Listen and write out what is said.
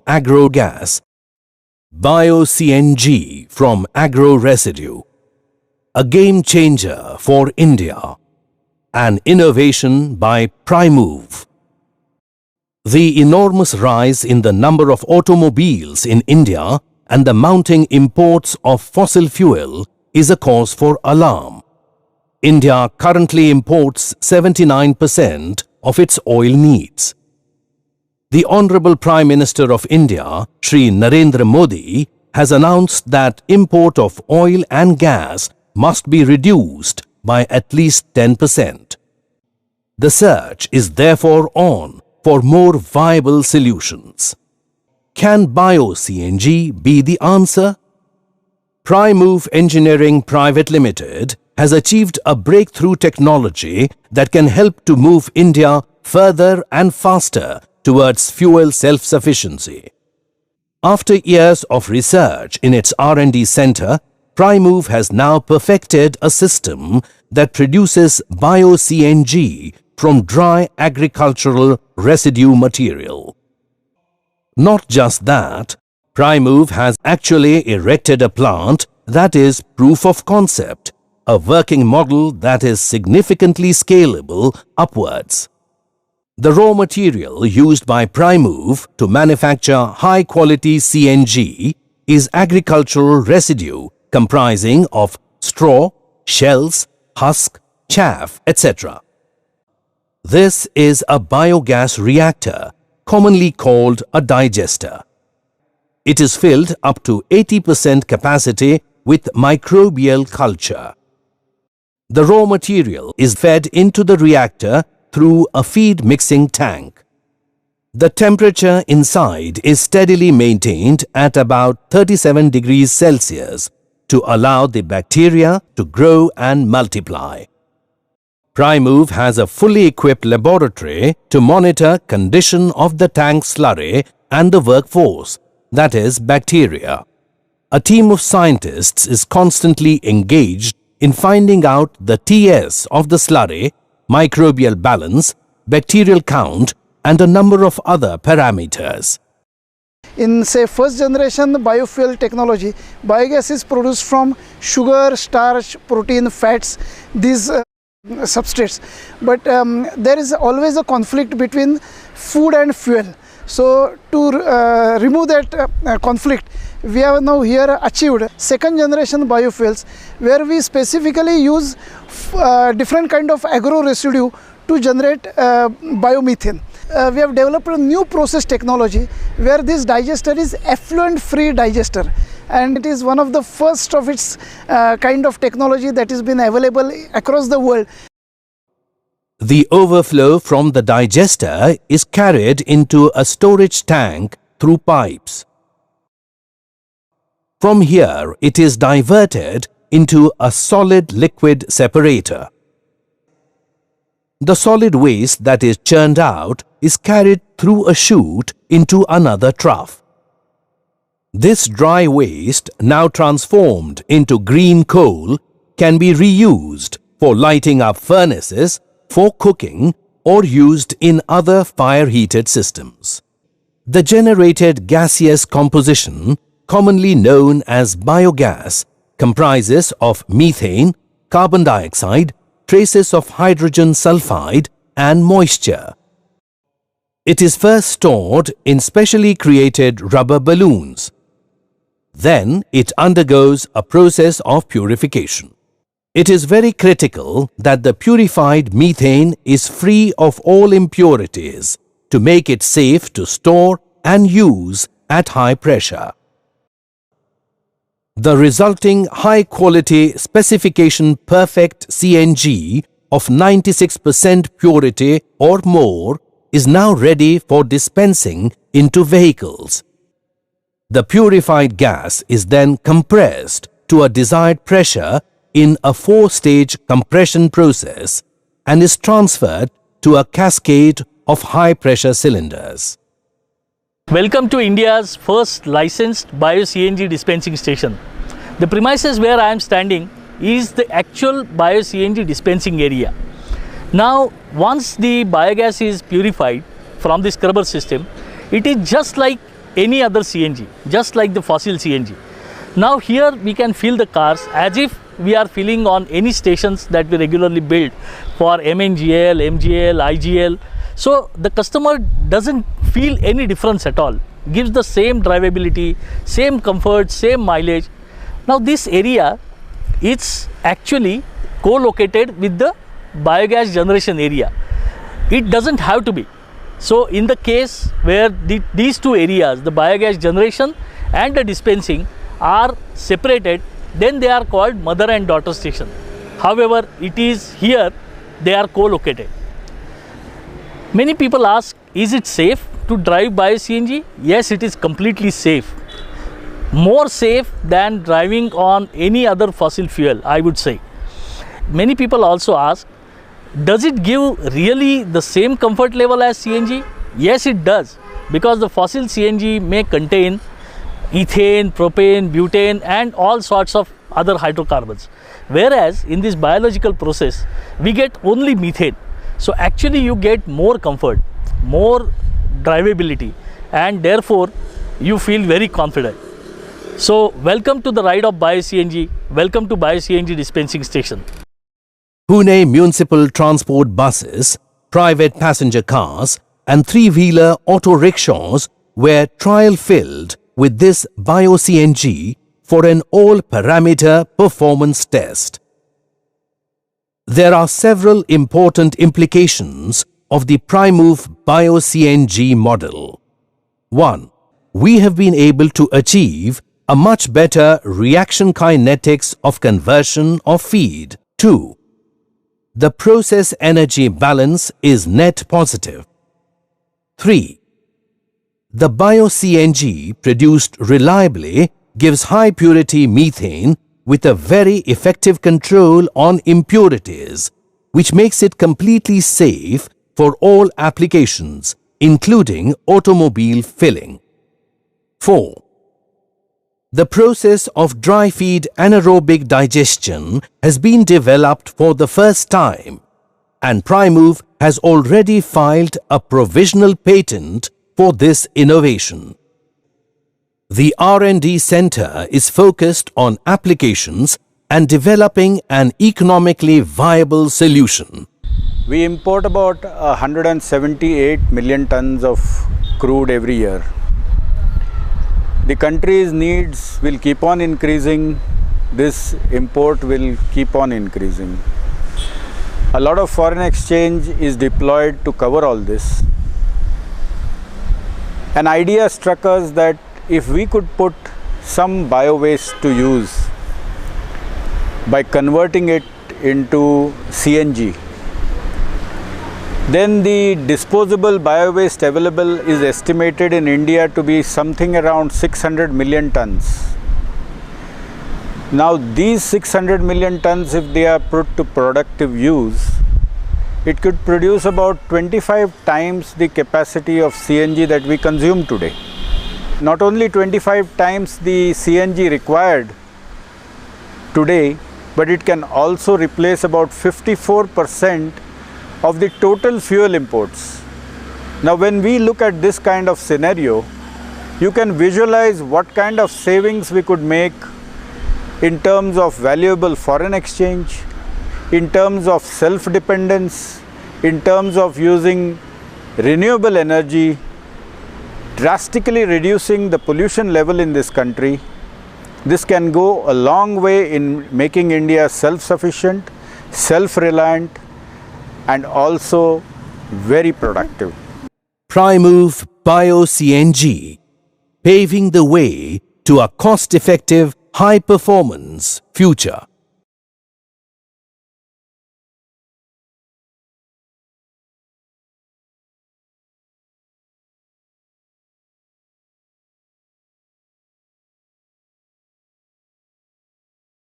agro-gas, Bio-CNG from agro-residue, a game changer for India, an innovation by Primove. The enormous rise in the number of automobiles in India and the mounting imports of fossil fuel is a cause for alarm. India currently imports 79% of its oil needs. The Honorable Prime Minister of India, Shri Narendra Modi, has announced that import of oil and gas must be reduced by at least 10%. The search is therefore on for more viable solutions. Can Bio-CNG be the answer? Primove Engineering Private Limited has achieved a breakthrough technology that can help to move India further and faster towards fuel self-sufficiency. After years of research in its R&D center, Primove has now perfected a system that produces Bio-CNG from dry agricultural residue material. Not just that, Primove has actually erected a plant that is proof of concept, a working model that is significantly scalable upwards. The raw material used by Primove to manufacture high-quality CNG is agricultural residue comprising of straw, shells, husk, chaff, etc. This is a biogas reactor, commonly called a digester. It is filled up to 80% capacity with microbial culture. The raw material is fed into the reactor through a feed mixing tank. The temperature inside is steadily maintained at about 37 degrees Celsius to allow the bacteria to grow and multiply. Primove has a fully equipped laboratory to monitor condition of the tank slurry and the workforce, that is, bacteria. A team of scientists is constantly engaged in finding out the TS of the slurry, microbial balance, bacterial count, and a number of other parameters. In say first generation biofuel technology, biogas is produced from sugar, starch, protein, fats, these substrates. But there is always a conflict between food and fuel. So to remove that conflict, we have now here achieved second generation biofuels, where we specifically use different kind of agro residue to generate biomethane. We have developed a new process technology where this digester is effluent free digester, and it is one of the first of its kind of technology that has been available across the world. The overflow from the digester is carried into a storage tank through pipes. From here, it is diverted into a solid liquid separator. The solid waste that is churned out is carried through a chute into another trough. This dry waste, now transformed into green coal, can be reused for lighting up furnaces, for cooking, or used in other fire-heated systems. The generated gaseous composition, commonly known as biogas, comprises of methane, carbon dioxide, traces of hydrogen sulfide, and moisture. It is first stored in specially created rubber balloons. Then it undergoes a process of purification. It is very critical that the purified methane is free of all impurities to make it safe to store and use at high pressure. The resulting high-quality specification perfect CNG of 96% purity or more is now ready for dispensing into vehicles. The purified gas is then compressed to a desired pressure in a 4-stage compression process and is transferred to a cascade of high-pressure cylinders. Welcome to India's first licensed Bio-CNG dispensing station. The premises where I am standing is the actual Bio-CNG dispensing area. Now, once the biogas is purified from the scrubber system, it is just like any other CNG, just like the fossil CNG. Now here we can fill the cars as if we are filling on any stations that we regularly build for MNGL, MGL, IGL. So the customer doesn't feel any difference at all. Gives the same drivability, same comfort, same mileage. Now this area is actually co-located with the biogas generation area. It doesn't have to be. So in the case where these two areas, the biogas generation and the dispensing, are separated, then they are called mother and daughter station. However, it is here they are co-located. Many people ask, is it safe to drive bio-CNG? Yes, it is completely safe. More safe than driving on any other fossil fuel, I would say. Many people also ask, does it give really the same comfort level as CNG? Yes, it does, because the fossil CNG may contain ethane, propane, butane and all sorts of other hydrocarbons. Whereas in this biological process, we get only methane. So actually you get more comfort, more drivability, and therefore you feel very confident. So welcome to the ride of bio-CNG. Welcome to bio-CNG dispensing station. Pune municipal transport buses, private passenger cars and three-wheeler auto rickshaws were trial-filled with this bio-CNG for an all-parameter performance test. There are several important implications of the Primove bio-CNG model. 1. We have been able to achieve a much better reaction kinetics of conversion of feed. 2. The process energy balance is net positive. 3. The bio-CNG produced reliably gives high purity methane with a very effective control on impurities, which makes it completely safe for all applications, including automobile filling. 4. The process of dry feed anaerobic digestion has been developed for the first time, and Primove has already filed a provisional patent for this innovation. The R&D Center is focused on applications and developing an economically viable solution. We import about 178 million tons of crude every year. The country's needs will keep on increasing. This import will keep on increasing. A lot of foreign exchange is deployed to cover all this. An idea struck us that if we could put some bio-waste to use by converting it into CNG, then the disposable bio-waste available is estimated in India to be something around 600 million tons. Now these 600 million tons, if they are put to productive use, it could produce about 25 times the capacity of CNG that we consume today. Not only 25 times the CNG required today, but it can also replace about 54% of the total fuel imports. Now when we look at this kind of scenario, you can visualize what kind of savings we could make in terms of valuable foreign exchange, in terms of self-dependence, in terms of using renewable energy, drastically reducing the pollution level in this country. This can go a long way in making India self-sufficient, self-reliant, and also very productive. Primove bio-CNG, paving the way to a cost-effective, high-performance future.